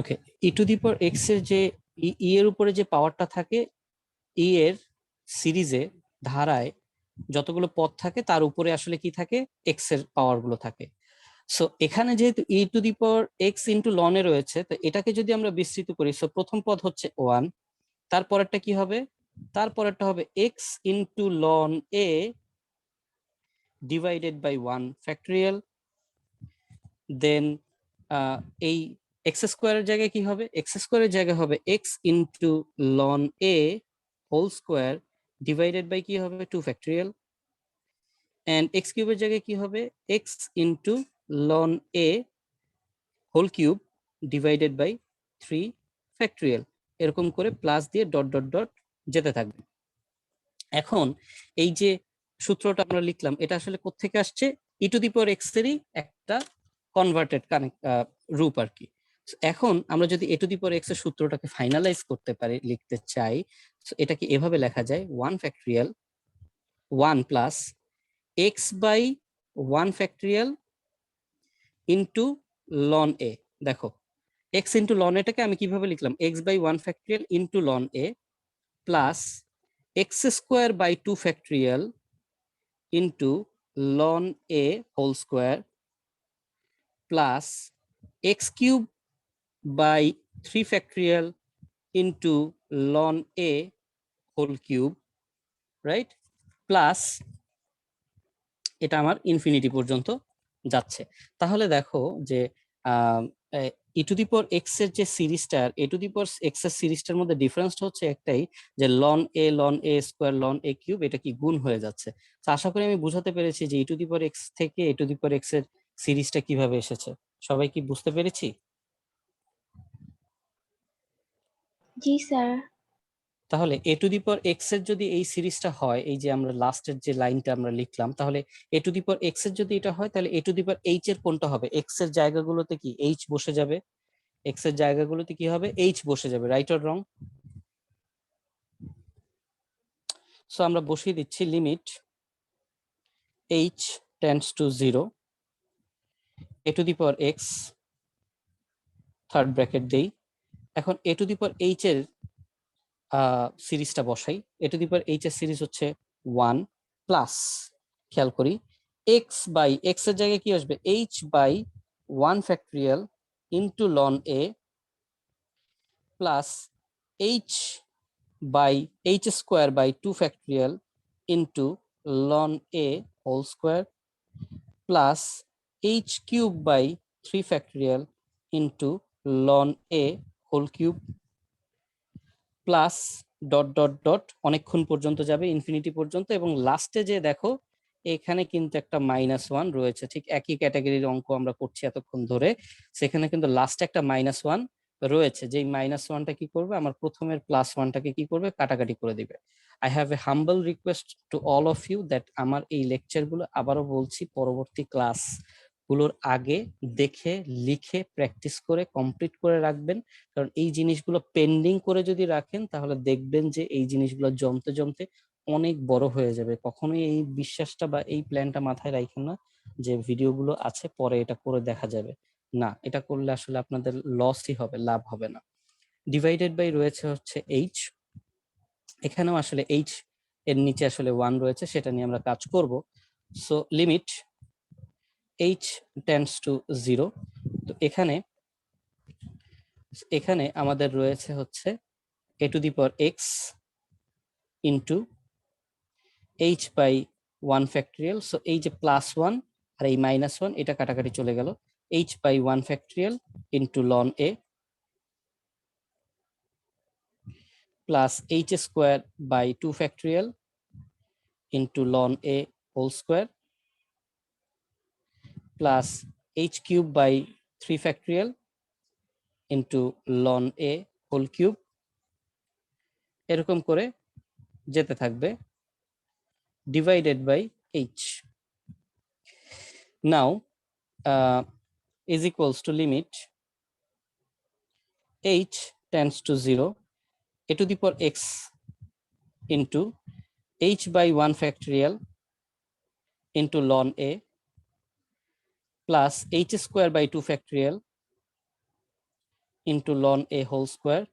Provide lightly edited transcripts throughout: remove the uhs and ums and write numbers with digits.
Okay, E to the power x এর যে ই এর উপরে যে পাওয়ারটা থাকে, ই এর সিরিজে ধারায় যতগুলো পদ থাকে তার উপরে আসলে কি থাকে, এক্স এর পাওয়ার গুলো থাকে। সো এখানে যেহেতু e to the power x into ln a রয়েছে, তো এটাকে যদি আমরা বিস্তৃত করি, সো প্রথম পদ হচ্ছে 1, তারপরেরটা কি হবে, তারপরেরটা হবে x into ln a divided by 1 factorial. Then এই এক্স স্কোয়ারের জায়গায় কি হবে, এক্স স্কোয়ারের জায়গায় হবে x into ln a whole square divided by কি হবে 2 ফ্যাক্টরিয়াল। এন্ড এক্স কিউবের জায়গায় কি হবে, x into ln a whole cube divided by 3 factorial. এরকম করে প্লাস দিয়ে ডট ডট ডট যেতে থাকবে। এখন এই যে সূত্রটা আমরা লিখলাম, এটা আসলে কোত্থেকে আসছে, ই টু দি পাওয়ার এক্স এরই একটা কনভার্টেড রূপ আর কি। এখন আমরা যদি এ টু দি পাওয়ার এক্স এর সূত্রটাকে ফাইনালাইজ করতে পারি, লিখতে চাই, এটাকে এভাবে লেখা যায় 1 factorial 1 plus x by 1 factorial into ln a. দেখো এক্স ইন্টু লন এটাকে আমি কিভাবে লিখলাম, x by 1 factorial into ln a plus x square by 2 factorial into ln a whole square plus x cube by 3 factorial into ln a whole cube, right, plus এটা আমার infinity পর্যন্ত যাচ্ছে। তাহলে দেখো যে ই টু দি পাওয়ার এক্স এর যে সিরিজটা, এ টু দি পাওয়ার এক্স এর সিরিজটার মধ্যে ডিফারেন্সটা হচ্ছে একটাই, যে লন এ স্কোয়ার লন এ কিউব এটা কি গুণ হয়ে যাচ্ছে। তো আশা করি আমি বুঝাতে পেরেছি যে ই টু দি পাওয়ার এক্স থেকে এ টু দি পাওয়ার এক্স এর সিরিজটা কিভাবে এসেছে। সবাই কি বুঝতে পেরেছি? জি স্যার। তাহলে এ টু দি পাওয়ার এক্স এর যদি এই সিরিজটা হয়, এই যে আমরা লাস্টের যে লাইনটা আমরা লিখলাম, তাহলে এ টু দি পাওয়ার এক্স এর যদি এটা হয়, তাহলে এ টু দি পাওয়ার এইচ এর কোনটা হবে, এক্স এর জায়গাগুলোতে কি এইচ বসে যাবে, এক্স এর জায়গাগুলোতে কি হবে, এইচ বসে যাবে, রাইট অর রং? সো আমরা বসিয়ে দিচ্ছি limit h tends to 0 A to the power x, third bracket দেই। এখন এ টু দি পাওয়ার এইচ এর সিরিজটা বসাই। এ টু দি পাওয়ার এইচ এর সিরিজ হচ্ছে 1 প্লাস, খেয়াল করি, এক্স বাই এক্স এর জায়গায় কি আসবে, h by 1 factorial into ln a plus h by h square by 2 factorial into ln a whole square plus h cube by 3 factorial into ln a whole cube plus dot dot dot অনেকক্ষণ পর্যন্ত যাবে, infinity পর্যন্ত, এবং লাস্টে যে দেখো এখানে কিন্তু একটা -1 রয়েছে, ঠিক একই ক্যাটাগরির অঙ্ক আমরা করছি এতক্ষণ ধরে, সেখানে কিন্তু লাস্টে একটা -1 রয়েছে, যেই -1টা কি করবে, আমার প্রথমের +1টাকে কি করবে, কাটাকাটি করে দিবে। I have a humble request to all of you that আমার এই লেকচারগুলো, আবারও বলছি, পরবর্তী ক্লাস গুলোর আগে দেখে লিখে প্র্যাকটিস করে কমপ্লিট করে রাখবেন। কারণ এই জিনিসগুলো পেন্ডিং করে যদি রাখেন, তাহলে দেখবেন যে এই জিনিসগুলো জমতে জমতে অনেক বড় হয়ে যাবে। কখনোই এই বিশ্বাসটা বা এই প্ল্যানটা মাথায় রাখেন না যে ভিডিওগুলো আছে পরে এটা করে দেখা যাবে, না, এটা করলে আসলে আপনাদের লসই হবে, লাভ হবে না। ডিভাইডেড বাই রয়েছে হচ্ছে এইচ, এখানেও আসলে এইচ এর নিচে আসলে 1 রয়েছে, সেটা নিয়ে আমরা কাজ করব। So limit h tends to 0। তো এখানে আমাদের রয়েছে হচ্ছে a to the power x into h by 1 factorial. So এই যে +1 আর এই -1 এটা কাটাকাটি চলে গেল, h by 1 factorial into ln a plus h square by 2 factorial into ln a whole square plus h cube by 3 factorial into ln a whole cube, এরকম করে যেতে থাকবে, divided by h. Now is equals to limit h tends to 0 a to the power x into h by 1 factorial into ln a plus h square by 2 factorial into ln a whole square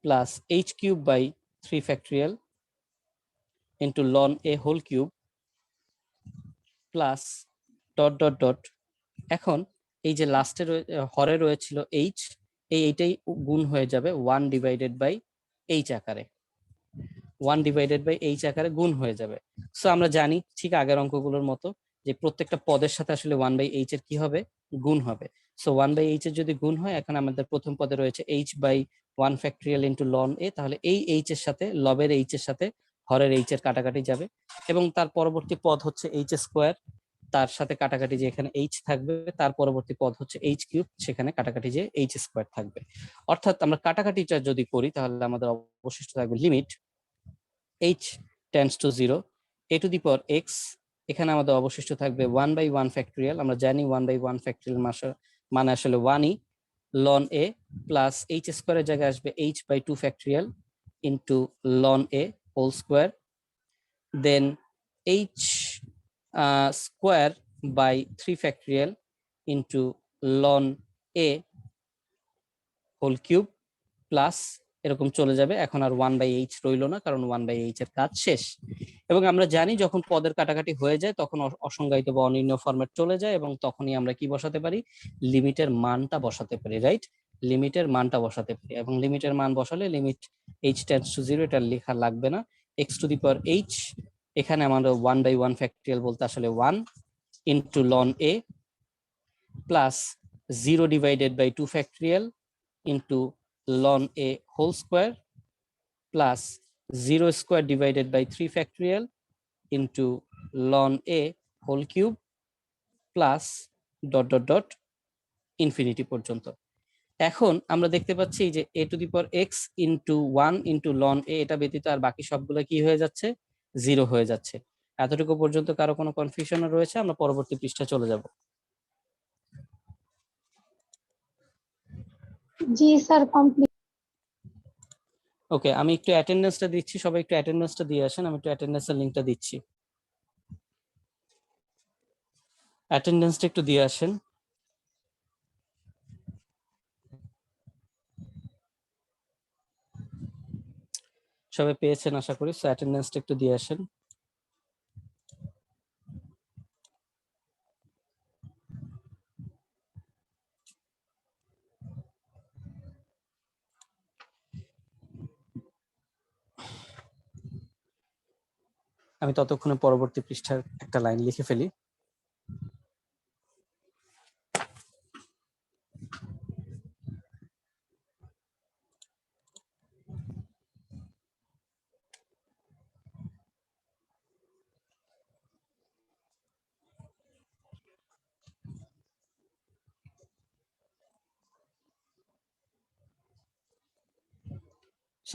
plus h cube by 3 factorial into ln a whole cube plus dot dot dot. এখন এই যে লাস্টে হরে রয়েছিল H, এইটাই গুণ হয়ে যাবে 1 divided by H আকারে, 1 ডিভাইডেড বাই এইচ আকারে গুণ হয়ে যাবে। সো আমরা জানি ঠিক আগের অঙ্কগুলোর মতো যে প্রত্যেকটা পদের সাথে আসলে 1 বাই এইচ এর কি হবে, গুণ হবে। সো 1 বাই এইচ এর যদি গুণ হয়, এখন আমাদের প্রথম পদে রয়েছে h by 1 factorial into ln a, তাহলে এই এইচ এর সাথে লবের এইচ এর সাথে হরের এইচ এর কাটাকাটি যাবে, এবং তার পরবর্তী পদ হচ্ছে এইচ স্কোয়ার, তার সাথে কাটাকাটি যে এখানে এইচ থাকবে, তার পরবর্তী পদ হচ্ছে এইচ কিউব, সেখানে কাটাকাটি যে এইচ স্কোয়ার থাকবে। অর্থাৎ আমরা কাটাকাটিটা যদি করি তাহলে আমাদের অবশিষ্ট থাকবে limit h tends to 0 a two the power x, এখানে আমাদের অবশিষ্ট থাকবে 1 বাই 1 ফ্যাক্টরিয়াল, আমরা জানি 1 বাই 1 ফ্যাক্টরিয়াল মানে আসলে 1ই ln a প্লাস h স্কোয়ারের জায়গায় আসবে h by 2 factorial into ln a whole square, then h square by 3 factorial into ln a whole cube plus এরকম চলে যাবে। এখন আর 1 বাই এইচ রইল না, কারণ 1 বাই এইচ এর কাজ শেষ। এবং আমরা জানি যখন পদের কাটাকাটি হয়ে যায় তখন অসংজ্ঞায়িত বা অনির্ণয় ফরম্যাট চলে যায়, এবং তখনই আমরা কি বসাতে পারি, লিমিটের মানটা বসাতে পারি, রাইট? লিমিটের মানটা বসাতে পারি, এবং লিমিটের মান বসালে লিমিট h টেন্ডস টু 0 এটা লেখা লাগবে না, x to the power h, এখানে আমাদের 1 বাই 1 ফ্যাক্টরিয়াল বলতে আসলে 1 into ln a plus 0 divided by 2 factorial into ln a whole square plus 0 square divided by 3 factorial into ln a whole cube plus dot dot dot infinity পর্যন্ত। এখন আমরা দেখতে পাচ্ছি যে a to the power x into 1 into ln a, এটা ব্যতীত আর বাকি সবগুলো কি হয়ে যাচ্ছে, 0 হয়ে যাচ্ছে। এতটুকু পর্যন্ত কারো কোনো কনফিউশন রয়েছে? আমরা পরবর্তী পৃষ্ঠায় চলে যাব। জি স্যার, কমপ্লিট। ওকে, আমি একটু অ্যাটেন্ডেন্সটা দিচ্ছি, সবাই একটু অ্যাটেন্ডেন্সটা দিয়ে আসেন, আমি একটু অ্যাটেন্ডেন্সের লিংকটা দিচ্ছি, অ্যাটেন্ডেন্সটা একটু দিয়ে আসেন। সবাই পেয়েছেন আশা করি, সো অ্যাটেন্ডেন্সটা একটু দিয়ে আসেন। আমি ততক্ষণে পরবর্তী পৃষ্ঠার একটা লাইন লিখে ফেলি।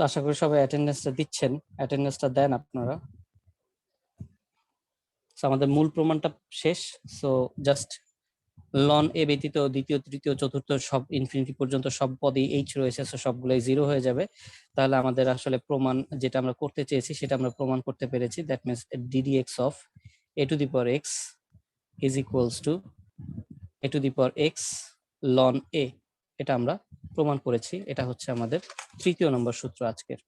আশা করি সবাই অ্যাটেন্ডেন্সটা দিচ্ছেন, অ্যাটেন্ডেন্সটা দেন আপনারা। আমাদের মূল প্রমাণটা শেষ। সো জাস্ট লন এ ব্যতীত দ্বিতীয়, তৃতীয়, চতুর্থ সব ইনফিনিটি পর্যন্ত সব পদেই এইচ রয়েছে, সো সবগুলোই 0 হয়ে যাবে। তাহলে আমাদের আসলে প্রমাণ যেটা আমরা করতে চেয়েছি সেটা আমরা প্রমাণ করতে পেরেছি। That means ddx of a two the power x is equals two a two the power x ln a, এটা আমরা প্রমাণ করেছি। এটা হচ্ছে আমাদের তৃতীয় নম্বর সূত্র আজকের।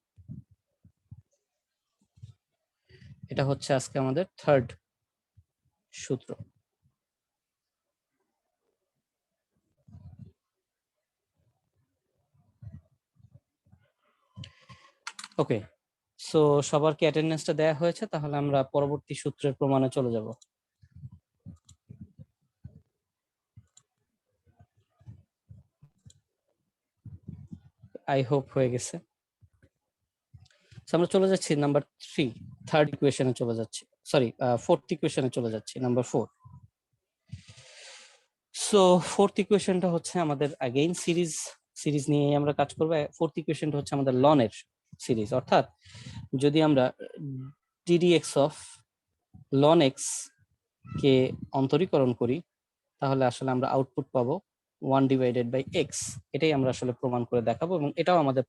এটা হচ্ছে আজকে আমাদের থার্ড সূত্র। ওকে, সো সবার কি অ্যাটেন্ডেন্সটা দেয়া হয়েছে? তাহলে আমরা পরবর্তী সূত্রের প্রমাণে চলে যাব। আই হোপ হয়ে গেছে। আমরা চলে যাচ্ছি নাম্বার 3, থার্ড ইকুয়েশনে চলে যাচ্ছি, সরি ফোর্থ ইকুয়েশনে চলে যাচ্ছি, নাম্বার 4। সো ফোর্থ ইকুয়েশনটা হচ্ছে আমাদের अगेन সিরিজ নিয়ে আমরা কাজ করব। ফোর্থ ইকুয়েশনটা হচ্ছে আমাদের লন এর সিরিজ, অর্থাৎ যদি আমরা ddx অফ ln x কে অন্তরীকরণ করি তাহলে আসলে আমরা আউটপুট পাবো 1 ডিভাইডেড বাই x। এটাই আমরা আসলে প্রমাণ করে দেখাবো, এবং এটাও আমাদের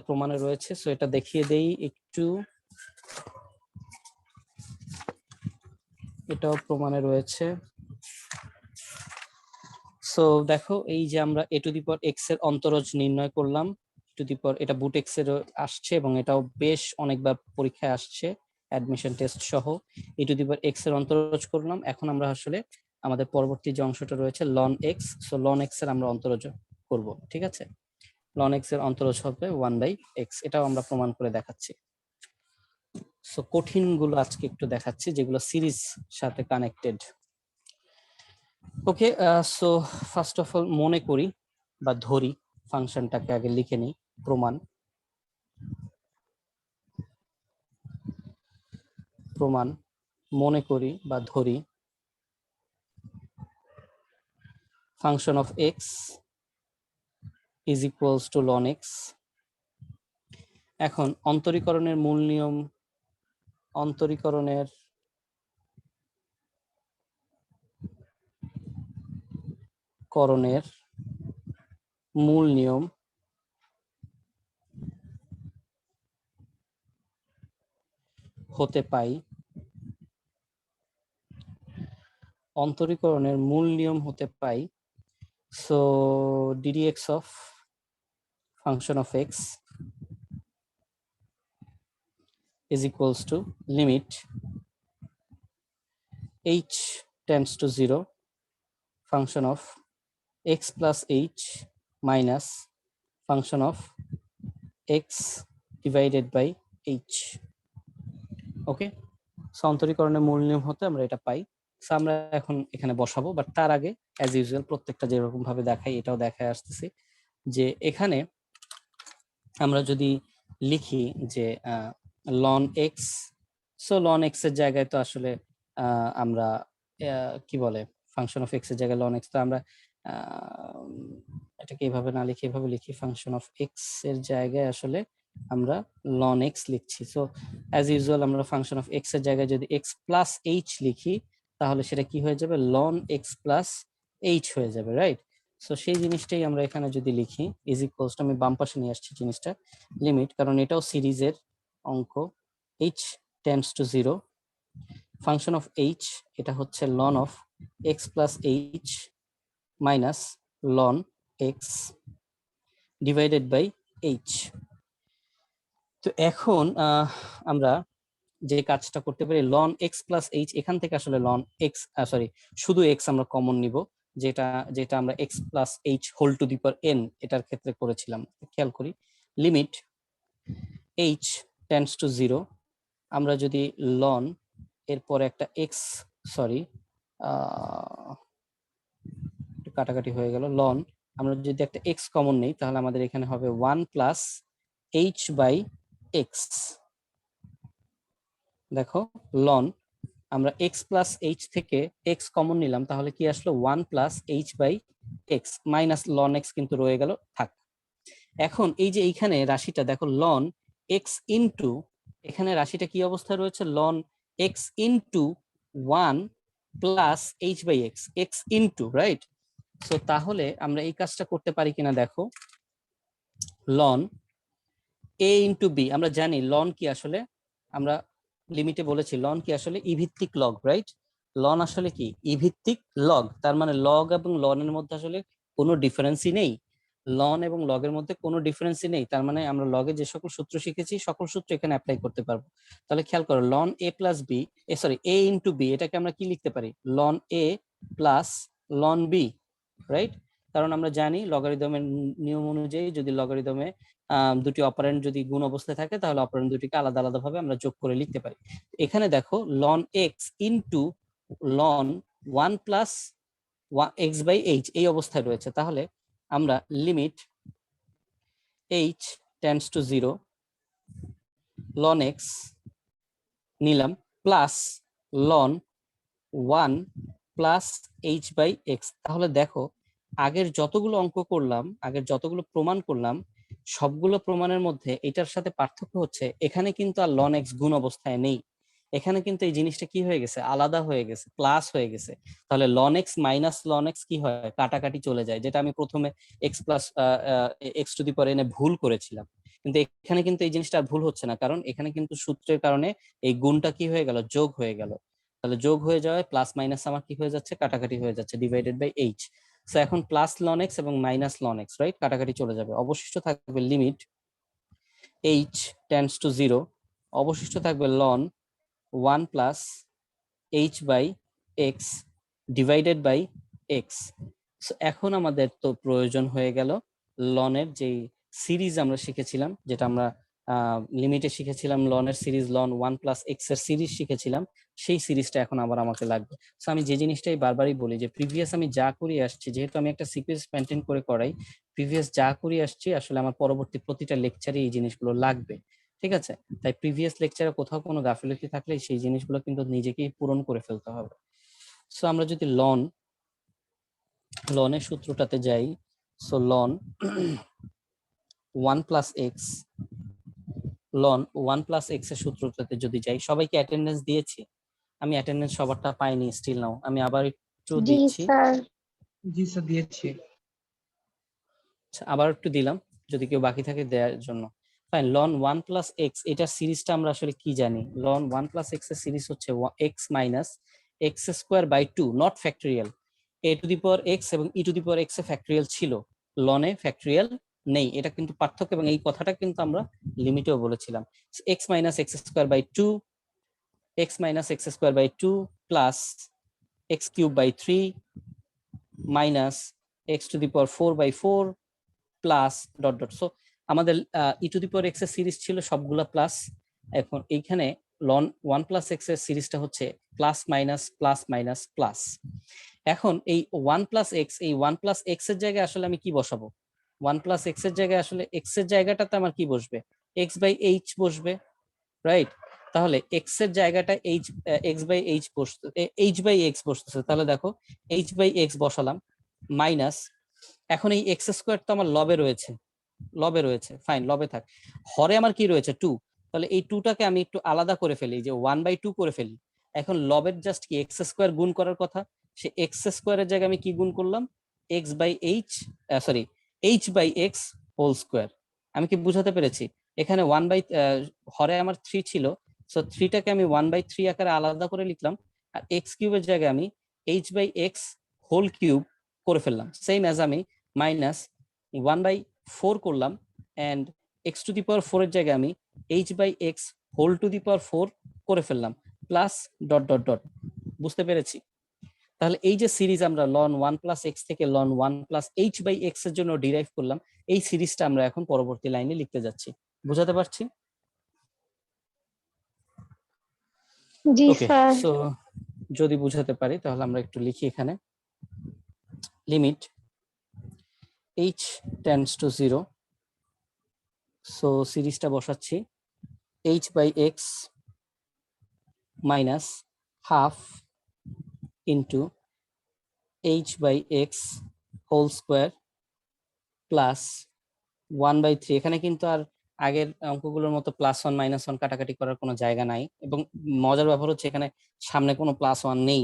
প্রমাণে রয়েছে, সো এটা দেখিয়ে দেই একটু। এটাও প্রমাণে রয়েছে। সো সো দেখো এই যে আমরা এ টু দি পাওয়ার এক্স এর অন্তরজ নির্ণয় করলাম, টু দি পাওয়ার এটা বুট এক্স এর আসছে এবং এটাও বেশ অনেকবার পরীক্ষায় আসছে অ্যাডমিশন টেস্ট সহ। এ টু দি পাওয়ার এক্স এর অন্তরজ করলাম, এখন আমরা আসলে আমাদের পরবর্তী যে অংশটা রয়েছে ln x, so ln x এর আমরা অন্তরজ করব, ঠিক আছে। লন এক্স এর অন্তরজ হবে 1/x, এটাও আমরা প্রমাণ করে দেখাচ্ছি। সো কঠিন গুলো আজকে একটু দেখাচ্ছি যেগুলো সিরিজ সাথে connected. Okay, so first of all মনে করি বা ধরি, ফাংশনটাকে আগে লিখে নিই। প্রমাণ মনে করি বা ধরি function of x is equals to ln x. এখন অন্তরীকরণের মূল নিয়ম, অন্তরীকরণের মূল নিয়ম হতে পাই, অন্তরীকরণের মূল নিয়ম হতে পাই। So ddx of function of x is equals to limit h tends to 0 function of x plus h minus function of x divided by h. Okay, so অন্তরীকরণের মূল নিয়ম হতে আমরা এটা পাই। সো আমরা এখন এখানে বসাবো, বাট তার আগে অ্যাজ ইউজুয়াল প্রত্যেকটা যেরকম ভাবে দেখাই এটাও দেখায় আসতেছি যে এখানে আমরা যদি লিখি যে ln x, so ln x এর জায়গায় তো আসলে আমরা কি বলে ফাংশন অফ এক্স এর জায়গায় লন এক্স, তো আমরা এটাকে এইভাবে না লিখে এভাবে লিখি, ফাংশন অফ এক্স এর জায়গায় আসলে আমরা লন এক্স লিখছি। সো অ্যাজ ইউজুয়াল আমরা ফাংশন অফ এক্স এর জায়গায় যদি এক্স প্লাস এইচ লিখি তাহলে সেটা কি হয়ে যাবে, লন এক্স প্লাস এইচ হয়ে যাবে, রাইট। সো সেই জিনিসটাই আমরা এখানে যদি লিখি ইজ ইকুয়ালস টু, আমি বাম পাশে নিয়ে আসছি জিনিসটা, লিমিট, কারণ এটাও সিরিজের অঙ্ক, h tends to 0 function of h, এটা হচ্ছে ln of x plus h minus ln x divided by h। তো এখন আমরা যে কাজটা করতে পারি, লন এক্স প্লাস এইচ, এখান থেকে আসলে লন এক্স সরি শুধু এক্স আমরা কমন নিব, যেটা যেটা আমরা x plus h whole to the power n এটার ক্ষেত্রে করেছিলাম। খেয়াল করি লিমিট এইচ টেন্ডস টু 0, আমরা যদি লন এরপর একটা এক্স, সরি কাটাকাটি হয়ে গেল, লন আমরা যদি একটা এক্স কমন নেই তাহলে আমাদের এখানে হবে 1 প্লাস এইচ বাই এক্স। দেখো লন আমরা এক্স প্লাস এইচ থেকে এক্স কমন নিলাম তাহলে কি আসলো, 1 plus h by x minus ln x কিন্তু রয়ে গেল, থাক। এখন এই যে এইখানে রাশিটা দেখো লন এক্স ইন্টু, এখানে রাশিটা কি অবস্থায় রয়েছে, ln x into 1 plus h by x, x into, right. So তাহলে আমরা এই কাজটা করতে পারি কিনা দেখো, লন এ ইন্টু বি, আমরা জানি লন কি আসলে, আমরা লিমিটে বলেছি লন কি আসলে ই ভিত্তিক লগ, রাইট। লন আসলে কি ই ভিত্তিক লগ, তার মানে লগ এবং লনের মধ্যে আসলে কোনো ডিফারেন্সই নেই, লন এবং লগের মধ্যে কোনো ডিফারেন্সই নেই, তার মানে আমরা লগে যে সকল সূত্র শিখেছি সকল সূত্র এখানে অ্যাপ্লাই করতে পারবো। তাহলে খেয়াল করো loan a plus B, sorry A into B, এটাকে আমরা কি লিখতে পারি, loan a plus loan B, right. কারণ আমরা জানি লগারিদমের নিয়ম অনুযায়ী যদি লগারিদমে দুটি অপারেন্ড যদি গুণ অবস্থায় থাকে তাহলে অপারেন্ড দুটিকে আলাদা আলাদা ভাবে আমরা যোগ করে লিখতে পারি। এখানে দেখো ln x into ln 1 plus x by h এই অবস্থায় রয়েছে, তাহলে আমরা limit h tends to 0 ln x নিলাম plus ln 1 plus h by x. তাহলে দেখো আগের যতগুলো অঙ্ক করলাম, আগের যতগুলো প্রমাণ করলাম, সবগুলো প্রমাণের মধ্যে এটার সাথে পার্থক্য হচ্ছে এখানে কিন্তু আর লন এক্স গুণ অবস্থায় নেই, এখানে কিন্তু এই জিনিসটা কি হয়ে গেছে, আলাদা হয়ে গেছে, প্লাস হয়ে গেছে। তাহলে ln x minus ln x কি হয়, কাটাকাটি চলে যায়, যেটা আমি প্রথমে x plus x to the power এনে ভুল করেছিলাম, কিন্তু এখানে কিন্তু এই জিনিসটা ভুল হচ্ছে না, কারণ এখানে কিন্তু সূত্রের কারণে এই গুণটা কি হয়ে গেল, যোগ হয়ে গেল। তাহলে যোগ হয়ে যাওয়ায় প্লাস মাইনাস আমার কি হয়ে যাচ্ছে, কাটাকাটি হয়ে যাচ্ছে, ডিভাইডেড বাই এইচ। সো এখন প্লাস লন এক্স এবং মাইনাস লন এক্স, রাইট, কাটাকাটি চলে যাবে, অবশিষ্ট থাকবে লিমিট এইচ টেন্ডস টু 0, অবশিষ্ট থাকবে ln 1 plus h by x divided by x. এখন আমাদের তো প্রয়োজন হয়ে গেল লনের যে সিরিজ আমরা শিখেছিলাম, যেটা আমরা লিমিটে শিখেছিলাম, লনের সিরিজ, লন 1 প্লাস এক্স এর সিরিজ শিখেছিলাম, সেই সিরিজটা এখন আবার আমাকে লাগবে। সো আমি যে জিনিসটাই বারবারই বলি যে প্রিভিয়াস আমি যা করে আসছি, যেহেতু আমি একটা সিকোয়েন্স মেনটেন করে করাই, প্রিভিয়াস যা করে আসছি আসলে আমার পরবর্তী প্রতিটা লেকচারে এই জিনিসগুলো লাগবে, ঠিক আছে? তাই প্রিভিয়াস লেকচারে কোথাও কোনো গাফিলতি থাকলে সেই জিনিসগুলো কিন্তু নিজেকেই পূরণ করে ফেলতে হবে। সো আমরা যদি লনের সূত্রটাতে যাই, so ln 1 plus x, ln 1 plus x এর সূত্রটাতে যদি যাই, সবাইকে অ্যাটেন্ডেন্স দিয়েছি? আমি অ্যাটেন্ডেন্স সবারটা পাইনি স্টিল নাও, আমি আবার একটু জি দিচ্ছি। স্যার। জি স্যার দিয়েছি। আবার একটু দিলাম যদি কেউ বাকি থাকে দেওয়ার জন্য। ফাইন, লন 1 প্লাস এক্স, এটার সিরিজটা আমরা আসলে কি জানি? লন 1 প্লাস এক্স এর সিরিজ হচ্ছে x minus x square by 2, not factorial. A to the power x এবং e to the power x a factorial ছিল, লনে ফ্যাক্টরিয়াল নেই, এটা কিন্তু পার্থক্য, এবং এই কথাটা কিন্তু আমরা লিমিটেও বলেছিলাম। X minus x square by 2, x minus x square by 2 plus x cube by 3 minus x to the power 4 by 4 plus dot dot. So আমাদের e to the power x এর সিরিজ ছিল সবগুলা প্লাস। এখন এইখানে loan 1 plus x এর সিরিজটা হচ্ছে plus minus plus minus plus. এখন এই 1 প্লাস এক্স, এই 1 প্লাস এক্স এর জায়গায় আসলে আমি কি বসাবো? 1 প্লাস এক্স এর জায়গায় আসলে এক্স এর জায়গাটাতে আমার কি বসবে? এক্স বাই এইচ বসবে, রাইট? তাহলে এক্স এর জায়গাটা এইচ, এক্স বাই এইচ বসতে, এইচ বাই এক্স বসতেছে, তাহলে দেখো এইচ বাই এক্স বসালাম, মাইনাস, এখন এই এক্স স্কোয়ার তো আমার লবে রয়েছে, ফাইন, লবে থাক, হরে আমার কি রয়েছে? 2, তাহলে এই 2টাকে আমি একটু আলাদা করে ফেলি, যে 1/2 করে ফেলি। এখন লবের জাস্ট কি এক্স স্কোয়ার গুণ করার কথা, সে এক্স স্কোয়ারের জায়গায় আমি কি গুণ করলাম? X by h, sorry, h by x whole square. আমি কি বুঝাতে পেরেছি? এখানে হরে আমার 3 ছিল, সো 3টাকে আমি 1/3 আকারে আলাদা করে লিখলাম, আর এক্স কিউবের জায়গায় আমি h by x whole cube করে ফেললাম, সেম অ্যাজ আমি মাইনাস 1/4 করলাম, and x to the power 4 এর জায়গায় আমি h by x whole to the power 4 করে ফেললাম, প্লাস ডট ডট ডট। বুঝতে পেরেছি? তাহলে এই যে সিরিজ আমরা লন 1 প্লাস এক্স থেকে ln 1 plus h by x এর জন্য ডিরাইভ করলাম, এই সিরিজটা আমরা এখন পরবর্তী লাইনে লিখতে যাচ্ছি। বুঝাতে পারছি? জি ওকে, স্যার। সো যদি বুঝাতে পারি তাহলে আমরা একটু লিখি এখানে, limit h tends to 0, so সিরিজটা বসাচ্ছি h by x minus half into h by x whole square plus 1/3। এখানে কিন্তু আর আগের অঙ্কগুলোর মতো +1 -1 কাটাকাটি করার কোনো জায়গা নাই, এবং মজার ব্যাপার হচ্ছে এখানে সামনে কোনো +1 নেই।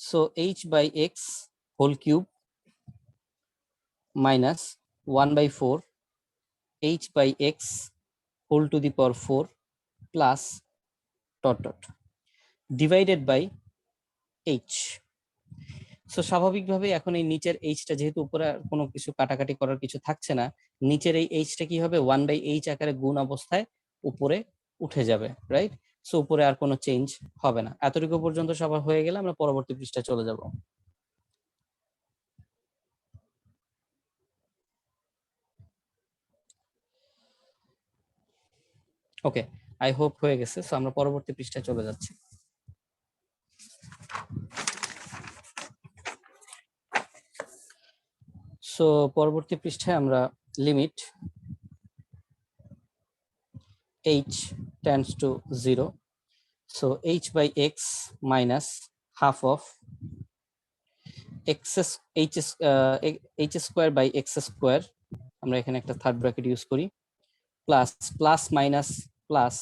So h by x whole cube minus 1/4 h by x whole to the power 4 plus dot dot divided by h। So স্বাভাবিকভাবে এখন এই নিচের এইচটা, যেহেতু উপরে আর কোনো কিছু কাটাকাটি করার কিছু থাকছে না, নিচের এই এইচটা কি হবে? 1/h আকারে গুণ অবস্থায় উপরে উঠে যাবে, রাইট? সো উপরে আর কোনো চেঞ্জ হবে না। এতটুকু পর্যন্ত সবার হয়ে গেলে আমরা পরবর্তী পৃষ্ঠায় চলে যাব। ওকে, আই হোপ হয়ে গেছে। সো আমরা পরবর্তী পৃষ্ঠায় চলে যাচ্ছি। সো পরবর্তী পৃষ্ঠায় আমরা limit h tends to 0, so h by x minus half of h square by x square, আমরা এখানে একটা থার্ড ব্র্যাকেট ইউজ করি, plus plus minus plus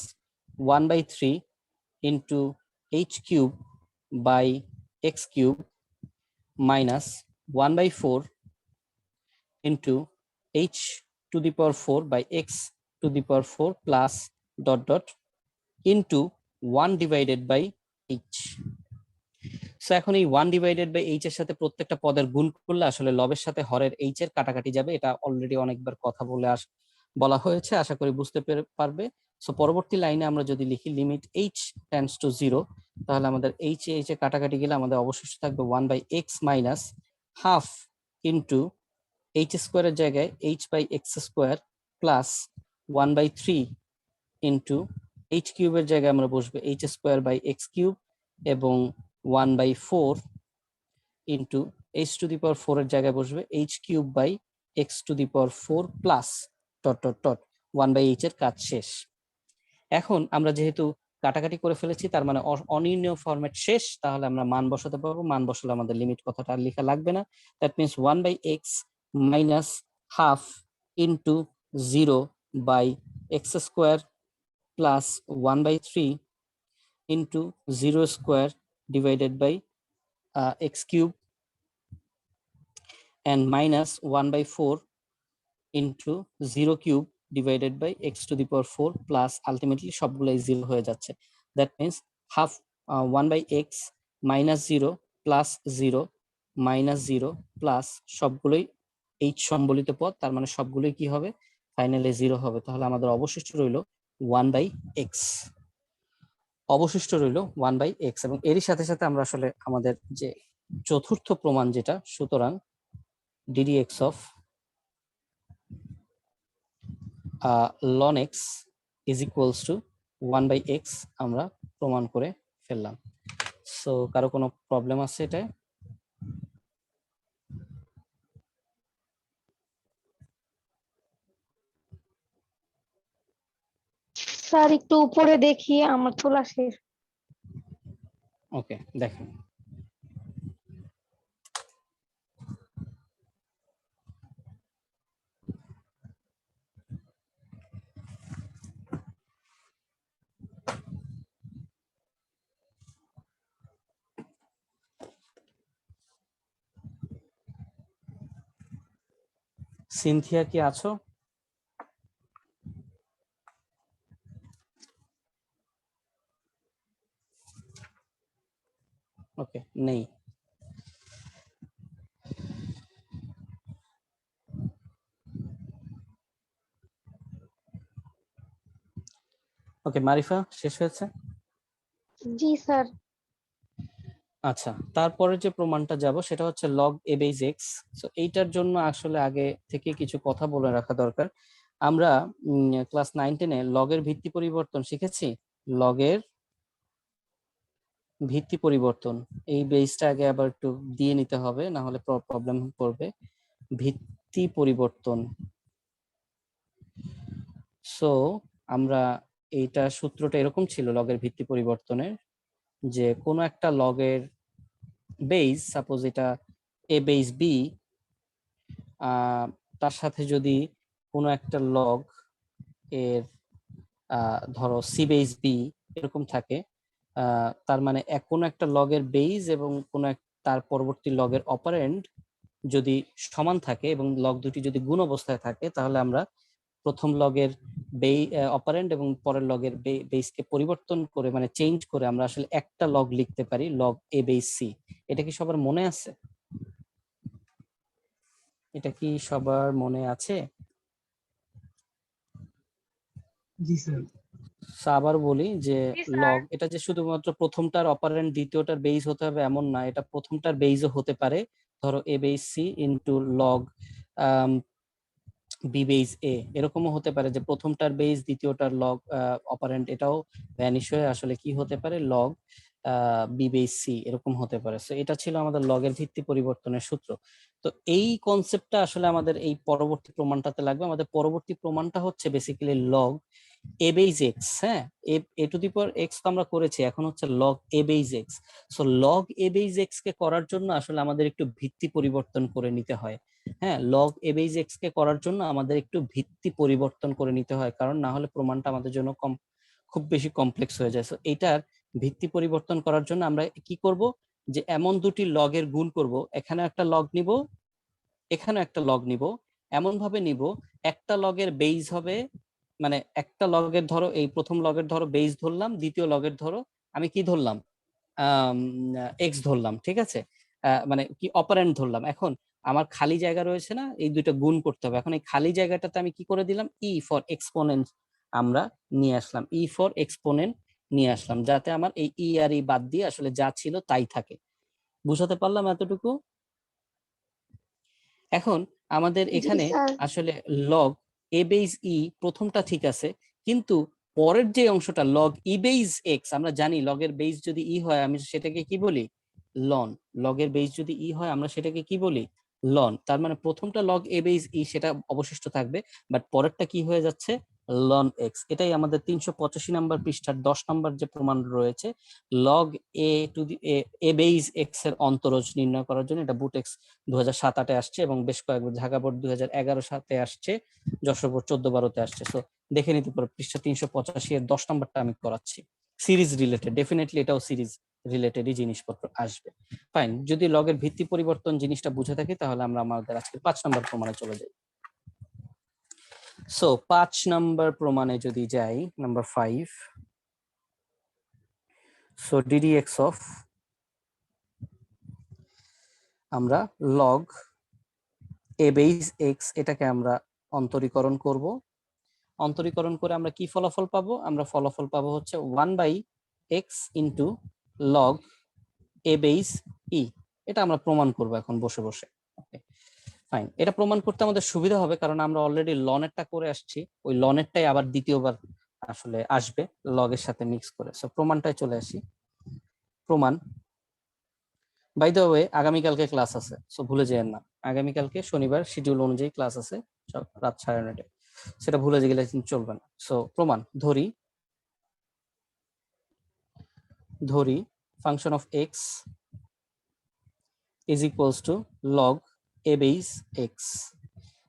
1/3 into h cube by x cube minus 1/4 into h to the power 4 by x to the power 4 plus dot dot into 1 divided by h। So এখন এই 1 divided by h এর সাথে প্রত্যেকটা পদের গুণ করলে আসলে লবের সাথে হরের এইচ এর কাটাকাটি যাবে। এটা অলরেডি অনেকবার কথা বলা হয়েছে, আশা করি বুঝতে পারবে। সো পরবর্তী লাইনে আমরা যদি লিখি লিমিট এইচ টেন্ডস টু 0, তাহলে আমাদের এইচ এ কাটাকাটি গেলে আমাদের অবশিষ্ট থাকবে 1 by x minus half into h স্কোয়ারের জায়গায় h by x square plus 1 by 3 into h কিউবের জায়গায় আমরা বসবে h square by x cube এবং 1 by 4 into h to the power 4 এর জায়গায় বসবে h cube by x to the power 4 plus dot dot dot 1 by h এর কাজ শেষ। এখন আমরা যেহেতু কাটাকাটি করে ফেলেছি, তার মানে অনির্ণয় ফরম্যাট শেষ, তাহলে আমরা মান বসাতে পারবো। মান বসালে আমাদের লিমিট কথাটা আর লেখা লাগবে না। That means 1 by x minus half into 0 by x square plus 1 by 3 into 0 square divided by x cube and minus 1 by 4 into 0 cube divided by x to the power 4 plus ultimately সবগুলাই 0 হয়ে যাচ্ছে। That means half 1 by x minus 0 plus 0 minus 0 plus সবগুলোই h সম্বলিত পদ, তার মানে সবগুলোই কি হবে, ফাইনালি 0 হবে। তাহলে আমাদের অবশিষ্ট রইল 1 by x, অবশিষ্ট রইল 1 by x। এবং এরই সাথে সাথে আমরা আসলে আমাদের যে চতুর্থ প্রমাণ যেটা, সুতরাং ddx of ln x is equals to 1 by x আমরা প্রমাণ করে ফেললাম। সো কারো কোনো প্রবলেম আছে এটা? স্যার একটু উপরে দেখি, আমার তোলা শেষ। ওকে, দেখেন। সিনথিয়া কি আছো? ওকে, নেই। ওকে, মারিফা শেষ হয়েছে? জি স্যার। আচ্ছা, তারপরে যে প্রমাণটা যাব সেটা হচ্ছে log a base x। So এইটার জন্য আসলে আগে থেকে কিছু কথা বলে রাখা দরকার। আমরা ক্লাস 9-10-এ লগের ভিত্তি পরিবর্তন শিখেছি। লগের ভিত্তি পরিবর্তন, এই বেসটা আগে আবার একটু দিয়ে নিতে হবে, না হলে প্রবলেম করবে। ভিত্তি পরিবর্তন, সো আমরা এইটা সূত্রটা এরকম ছিল লগের ভিত্তি পরিবর্তনের, যে কোনো একটা লগের বেস, সাপোজ এটা এ বেস বি, তার সাথে যদি কোনো একটা লগ এর ধরো সি বেস বি এরকম থাকে, তার মানে কোনো একটা লগের বেস এবং কোনো তার পরবর্তী লগের অপারেন্ড যদি সমান থাকে এবং লগ দুটি যদি গুণ অবস্থায় থাকে, তাহলে আমরা প্রথম লগের অপারেন্ড এবং পরের লগের বেসকে পরিবর্তন করে, মানে চেঞ্জ করে আমরা আসলে একটা লগ লিখতে পারি, লগ এ বেস সি। এটা কি সবার মনে আছে? এটা কি সবার মনে আছে? জি স্যার। আবার বলি যে জি স্যার। লগ, এটা যে শুধুমাত্র প্রথমটার অপারেন্ড দ্বিতীয়টার বেস হতে হবে এমন না, এটা প্রথমটার বেসও হতে পারে। ধরো a base c into log b base a, এরকমও হতে পারে যে প্রথমটার বেস দ্বিতীয়টার লগ অপারেন্ড, এটাও ভ্যানিশ হয়ে আসলে কি হতে পারে, লগ বি বেস সি এরকম হতে পারে। সো এটা ছিল আমাদের লগের ভিত্তি পরিবর্তনের সূত্র। তো এই কনসেপ্টটা আসলে আমাদের এই পরবর্তী প্রমাণটাতে লাগবে। আমাদের পরবর্তী প্রমাণটা হচ্ছে basically log a base x. হ্যাঁ, এ টু দি পাওয়ার এক্স তো আমরা করেছি, এখন হচ্ছে log a base x. So log a base x কে করার জন্য আসলে আমাদের একটু ভিত্তি পরিবর্তন করে নিতে হয়। হ্যাঁ, লগ এ বেস এক্স কে করার জন্য আমাদের একটু ভিত্তি পরিবর্তন করে নিতে হয়, কারণ না হলে প্রমাণটা আমাদের জন্য খুব বেশি কমপ্লেক্স হয়ে যায়। সো এইটার ভিত্তি পরিবর্তন করার জন্য আমরা কি করব, যে এমন দুটি লগের গুণ করব, এখানে একটা লগ নিব, এখানে একটা লগ নিব, এমন ভাবে নিব একটা লগের বেস হবে, মানে একটা লগের ধরো এই প্রথম লগের ধরো বেস ধরলাম, দ্বিতীয় লগের ধরো আমি কি ধরলাম, এক্স ধরলাম, ঠিক আছে, মানে কি অপারেন্ড ধরলাম। এখন আমার খালি জায়গা রয়েছে না, এই দুইটা গুণ করতে হবে। এখন এই খালি জায়গাটাতে আমি কি করে দিলাম, ই ফর এক্সপোনেন্ট আমরা নিয়ে আসলাম, ই ফর এক্সপোনেন্ট নিয়ে আসলাম, যাতে আমার এই ই আর ই বাদ দিয়ে আসলে যা ছিল তাই থাকে। বুঝাতে পারলাম এতটুকু? এখন আমাদের জি এখানে স্যার। আসলে লগ এ বেইজ ই প্রথমটা ঠিক আছে, কিন্তু পরের যে অংশটা লগ ই বেইজ এক্স, আমরা জানি লগের বেইজ যদি ই হয় আমি সেটাকে কি বলি, লন। লগের বেইজ যদি ই হয় আমরা সেটাকে কি বলি, লন। তার মানে প্রথমটা লগ এ বেইজ ই সেটা অবশিষ্ট থাকবে, বাট পরেরটা কি হয়ে যাচ্ছে, লন এক্স। এটাই আমাদের 385 নাম্বার পৃষ্ঠার 10 নাম্বার যে প্রমাণ রয়েছে, log a to the a base x এর অন্তরজ নির্ণয় করার জন্য। এটা বুটেক্স 2007-08 আসছে এবং বেশ কয়েকবার ঢাকা বোর্ড 2011-07 আসছে, যশোর বোর্ড 14-12 আসছে। তো দেখে নিতে পারো পৃষ্ঠা 385 এর 10 নাম্বারটা আমি করাচ্ছি। সিরিজ রিলেটেড, ডেফিনেটলি এটাও সিরিজ রিলেটেডই জিনিসপত্র আসবে। ফাইন, যদি লগের ভিত্তি পরিবর্তন জিনিসটা বুঝে থাকি তাহলে আমরা আমাদের আজকে 5 নাম্বার প্রমাণে চলে যাই। সো 5 নাম্বার প্রমাণে যদি যাই, নাম্বার 5, সো ddx অফ, আমরা লগ এ বেইজ এক্স এটাকে আমরা অন্তরীকরণ করব। অন্তরীকরণ করে আমরা কি ফলাফল পাবো, আমরা ফলাফল পাবো হচ্ছে 1/x into log a base ই। এটা আমরা প্রমাণ করব এখন বসে বসে। ফাইন, এটা প্রমাণ করতে আমাদের সুবিধা হবে কারণ আমরা অলরেডি লনেরটা করে আসছি, ওই লনেরটাই আবার দ্বিতীয়বার আসলে আসবে লগের সাথে মিক্স করে। সো প্রমাণটায় চলে আসি। প্রমাণ, বাই দ্য ওয়ে আগামীকালকে ক্লাস আছে, সো ভুলে যেয়েন না, আগামীকালকে শনিবার শিডিউল অনুযায়ী ক্লাস আছে রাত 9:30, সেটা ভুলে গেলে চলবে না। সো প্রমাণ, ধরি function of x is equals to log a base x.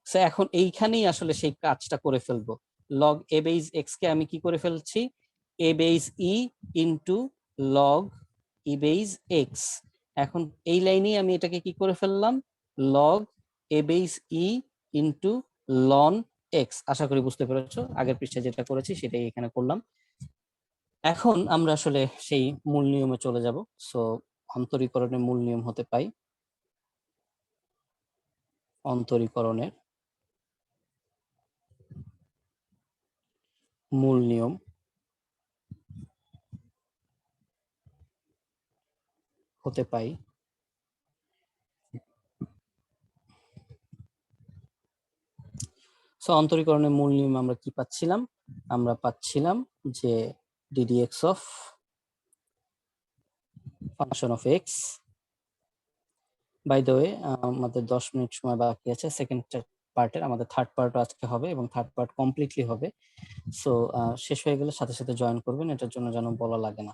So এখন এইখানেই আসলে সেই কাজটা করে ফেলবো। লগ এ বেইজ এক্স কে আমি কি করে ফেলছি, a base e into log e base x. এখন এই লাইনেই আমি এটাকে কি করে ফেললাম, log a base e into ln x. আশা করি বুঝতে পেরেছো, আগের পৃষ্ঠায় যেটা করেছি সেটাই এখানে করলাম। এখন আমরা আসলে সেই মূল নিয়মে চলে যাব। সো অন্তরীকরণের মূল নিয়ম হতে পাই, অন্তরীকরণের মূল নিয়ম হতে পাই সো অন্তরীকরণের মূল নিয়ম আমরা কি পাচ্ছিলাম, আমরা পাচ্ছিলাম যে ddx of function of x. By the way আমাদের 10 মিনিট সময় বাকি আছে সেকেন্ড পার্টের, আমাদের থার্ড পার্টও আজকে হবে এবং থার্ড পার্ট কমপ্লিটলি হবে। সো শেষ হয়ে গেলে সাথে সাথে জয়েন করবেন, এটার জন্য যেন বলা লাগে না।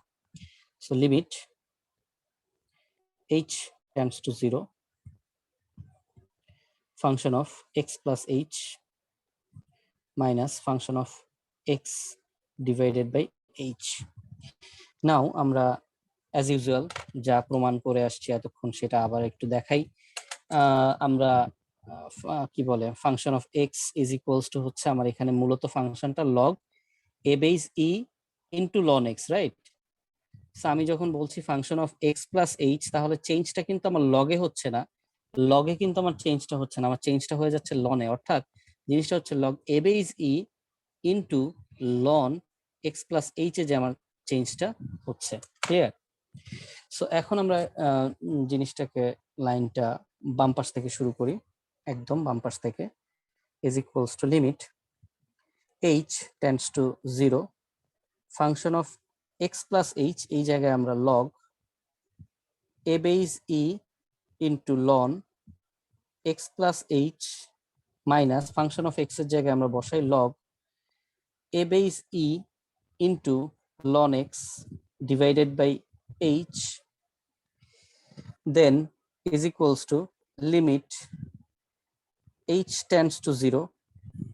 So limit h tends to 0 function of x plus h minus function of x divided by h. নাও আমরা অ্যাজ ইউজুয়াল যা প্রমাণ করে আসছি এতক্ষণ সেটা আবার একটু দেখাই। আমরা কি বলে function of x is equals two হচ্ছে আমার এখানে মূলত ফাংশনটা log a base e into ln x, right? আমি যখন বলছি function of x plus H, তাহলে চেঞ্জটা কিন্তু আমার লগে হচ্ছে না, লগে কিন্তু আমার চেঞ্জটা হচ্ছে না, আমার চেঞ্জটা হয়ে যাচ্ছে লনে। অর্থাৎ জিনিসটা হচ্ছে log a base e into ln x plus h এ যে আমার চেঞ্জটা হচ্ছে। ক্লিয়ার? সো এখন আমরা জিনিসটাকে লাইনটা বাম পাশ থেকে শুরু করি, একদম বাম পাশ থেকে। Is equals to limit h tends to 0 function of x plus h, এই জায়গায় আমরা log a base e into ln x plus h minus function of x এর জায়গায় আমরা বসাই log a base e into ln x divided by h, then is equals to limit h tends to 0।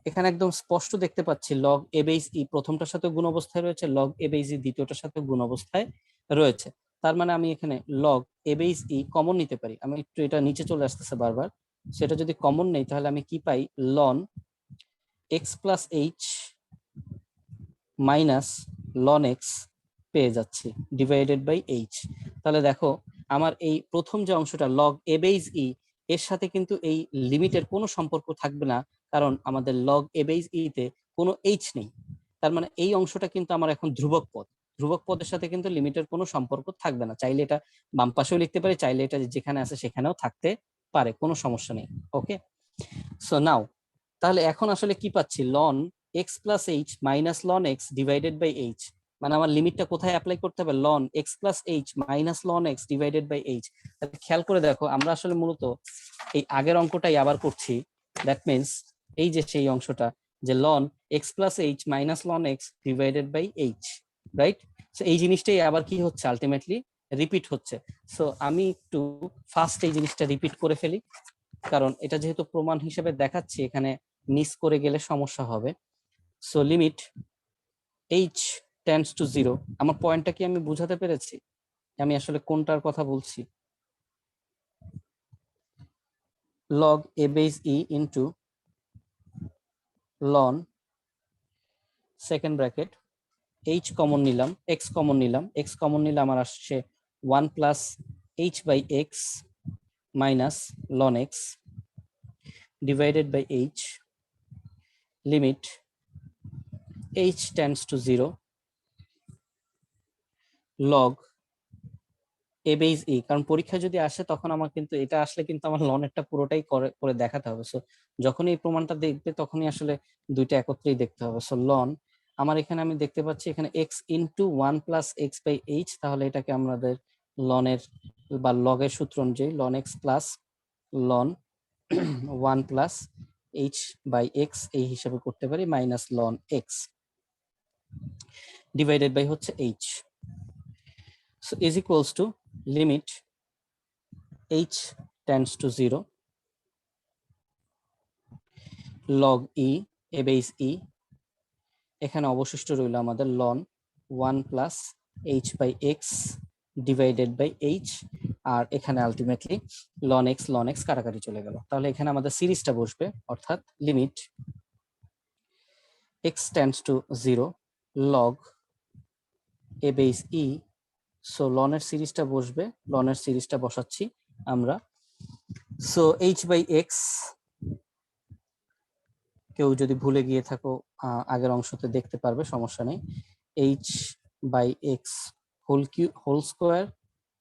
এখানে একদম স্পষ্ট দেখতে পাচ্ছি log a base ই প্রথমটার সাথে গুণ অবস্থায় রয়েছে, লগ এ বেইজ ই দ্বিতীয়টার সাথে গুণ অবস্থায় রয়েছে। তার মানে আমি এখানে log a base E common নিতে পারি। আমি একটু এটা নিচে চলে আসতেছে বারবার, সেটা যদি কমন নেই তাহলে আমি কি পাই, ln x plus h minus ln x পেয়ে যাচ্ছি ডিভাইডেড বাই এইচ। তাহলে দেখো আমার এই প্রথম যে অংশটা লগ এ বেজ ই, এর সাথে কিন্তু এই লিমিটের কোনো সম্পর্ক থাকবে না, কারণ আমাদের লগ এ বেজ ই তে কোনো এইচ নেই। তার মানে এই অংশটা কিন্তু আমার এখন ধ্রুবক পদ, ধ্রুবক পদের সাথে কিন্তু লিমিটের কোনো সম্পর্ক থাকবে না। চাইলে এটা বাম পাশেও লিখতে পারি, চাইলে এটা যেখানে আছে সেখানেও থাকতে পারে, কোনো সমস্যা নেই। ওকে, সো নাও তাহলে এখন আসলে কি পাচ্ছি, ln x plus h minus ln x divided by h. মানে আমার লিমিটটা কোথায় অ্যাপ্লাই করতে হবে, ln x plus h minus ln x divided by h. তাহলে খেয়াল করে দেখো আমরা আসলে মূলত এই আগের অঙ্কটাই আবার করছি। দ্যাট মিনস এই যে সেই অংশটা, যে ln x plus h minus ln x divided by h, right? So এই জিনিসটাই আবার কি হচ্ছে, আলটিমেটলি রিপিট হচ্ছে। সো আমি একটু ফার্স্ট এই জিনিসটা রিপিট করে ফেলি, কারণ এটা যেহেতু প্রমাণ হিসেবে দেখাচ্ছি, এখানে মিস করে গেলে সমস্যা হবে। So limit h tends two zero, আমার পয়েন্টটা কি আমি বুঝাতে পেরেছি আমি আসলে কোনটার কথা বলছি? Log a base e into ln second bracket h common নিলাম, এক্স কমন নিলাম, এক্স কমন নিলে আমার আসছে 1 plus h by x minus ln x divided by h, limit h tends to 0 log a base e, কারণ পরীক্ষা যদি আসে তখন আমার কিন্তু এটা আসলে কিন্তু আমার লনেরটা পুরোটাই করে দেখাতে হবে। সো যখন এই প্রমাণটা দেখবে তখনই আসলে দুইটা একত্রেই দেখতে হবে। সো লন আমার এখানে আমি দেখতে পাচ্ছি এখানে x into 1 plus x by h, তাহলে এটাকে আমাদের লনের বা লগের সূত্র অনুযায়ী ln x plus ln 1 plus h by x এই হিসাবে করতে পারি, minus ln x divided by হচ্ছে h. So is equals to limit h tends to 0 log e a base e, এখানে অবশিষ্ট রইল আমাদের ln 1 plus h by x divided by h, আর এখানে আলটিমেটলি ln x কাটাকাটি চলে গেল। তাহলে এখানে আমাদের সিরিজটা বসবে, অর্থাৎ limit x tends to 0 log a base e। So লনের সিরিজটা বসবে, লনের সিরিজটা বসাচ্ছি আমরা। সো h বাই এক্স, কেউ যদি ভুলে গিয়ে থাকো আগের অংশতে দেখতে পারবে, সমস্যা নেই। h by x whole square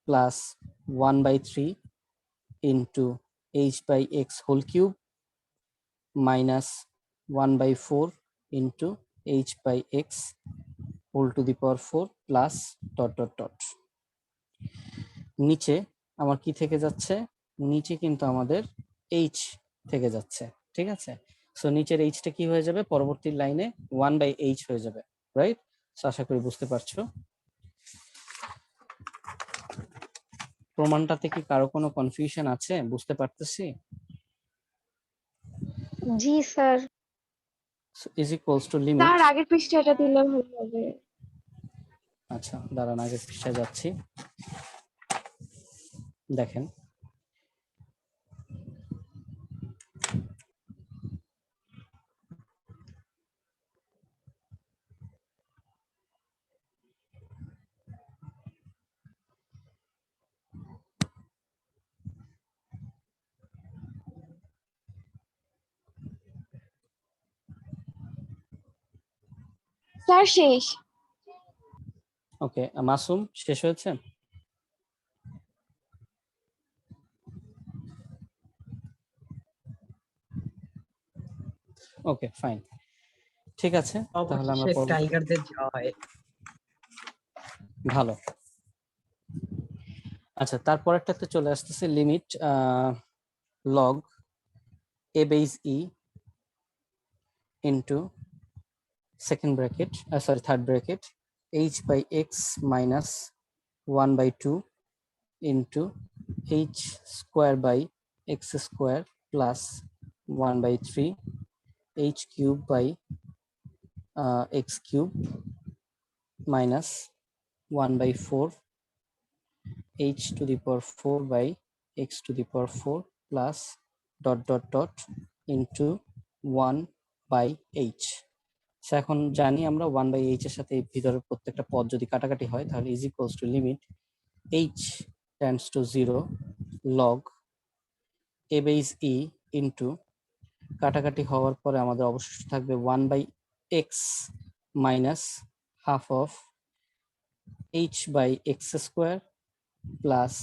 plus 1/3 into h by x whole cube minus 1/4 into h by x whole to the power 4 plus dot dot dot. নিচে আমার কি থেকে যাচ্ছে, নিচে কিন্তু আমাদের h থেকে যাচ্ছে, ঠিক আছে? সো নিচের এইচটা কি হয়ে যাবে, পরবর্তী লাইনে 1/h হয়ে যাবে, রাইট? সো আশা করি বুঝতে পারছো। প্রমাণটাতে কি কারো কোনো কনফিউশন আছে, বুঝতে পারতেছি? জি sir. Is equals to limit, sir আগের পৃষ্ঠাটা দিলে ভালো হবে। আচ্ছা দাঁড়ান আগের পৃষ্ঠায় যাচ্ছি, দেখেন স্যার শেষ। ওকে, মাসুম শেষ হয়েছে? ওকে ফাইন, ঠিক আছে, তাহলে আমরা অবশেষে টাইগারদের জয়। ভালো। আচ্ছা তারপরেরটাতে চলে আসতেছে limit log a base e into second bracket third bracket h by x minus 1/2 into h square by x square plus 1/3 h cube by x cube minus 1/4 h to the power 4 by x to the power 4 plus dot dot dot into 1/h. So এখন জানি আমরা 1/h এর সাথে এই ভিতরের প্রত্যেকটা পদ যদি কাটাকাটি হয় তাহলে is equals to limit h tends to 0 log a base e into কাটাকাটি হওয়ার পরে আমাদের অবশিষ্ট থাকবে 1/x minus half of h by x square plus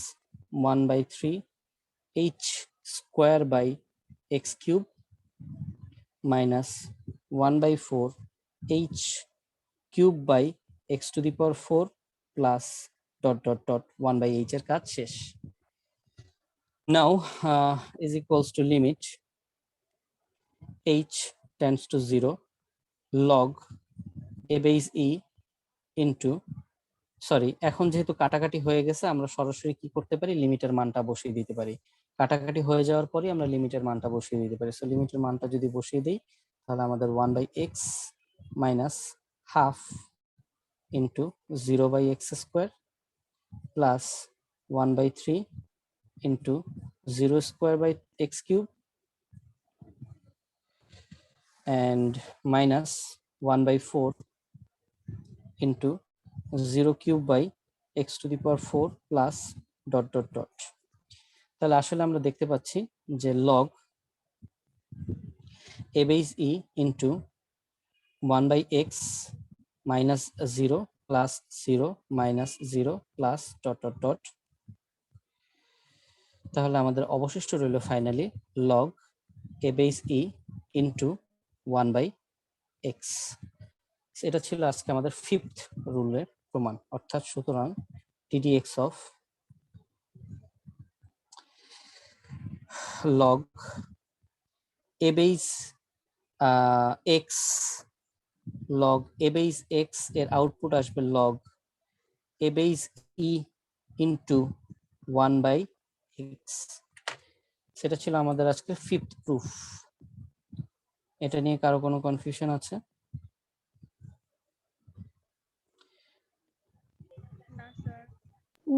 1/3 h square by x cube minus 1/4 h cube by x to the power 4 plus dot dot dot 1/h এর কাজ শেষ। Now is equals to limit h tends to 0 log a base e into sorry, এখন যেহেতু কাটাকাটি হয়ে গেছে আমরা সরাসরি কি করতে পারি, লিমিটের মানটা বসিয়ে দিতে পারি। কাটাকাটি হয়ে যাওয়ার পরে আমরা লিমিটের মানটা বসিয়ে দিতে পারি। সো লিমিটের মানটা যদি বসিয়ে দিই তাহলে আমাদের 1/x minus half into 0/x square plus 1/3 into 0 square by x cube and minus 1/4 into 0 cube by x to the power 4 plus dot dot dot। তাহলে আসলে আমরা দেখতে পাচ্ছি যে log a base e into 1/x minus 0 plus 0 minus 0 plus dot dot dot। তাহলে আমাদের অবশিষ্ট রইল finally log a base e into 1/x। এটা ছিল আজকে আমাদের 5th রুলের প্রমাণ, অর্থাৎ সুতরাং ddx of log a base x log a base x এর আউটপুট আসবে log a base e into 1/x। সেটা ছিল আমাদের আজকে 5th প্রুফ। এটা নিয়ে কারো কোনো কনফিউশন আছে?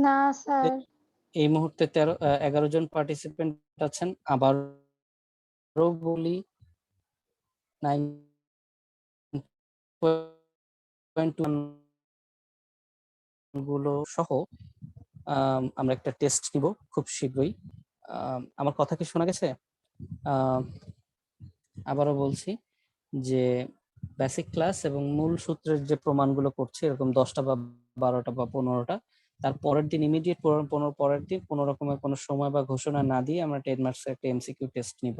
না স্যার। এই মুহূর্তে 11 জন পার্টিসিপেন্ট আছেন। আবারও বলি 9.1 গুলো সহ আমরা একটা টেস্ট নিব খুব শীঘ্রই। আমার কথা কি শোনা গেছে? আবারও বলছি যে বেসিক ক্লাস এবং মূল সূত্রের যে প্রমাণগুলো করছে এরকম 10টা বা 12টা বা 15টা, তার পরের দিন ইমিডিয়েট পরের দিন কোনো রকমের কোনো সময় বা ঘোষণা না দিয়ে আমরা 10 মার্কসের একটা এমসিকিউ টেস্ট নিব।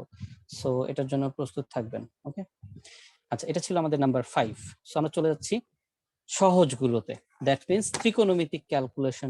সো এটার জন্য প্রস্তুত থাকবেন। ওকে, আচ্ছা, এটা ছিল আমাদের নাম্বার 5। সো আমরা চলে যাচ্ছি সহজগুলোতে, দ্যাট মিন্স ত্রিকোণমিতিক ক্যালকুলেশন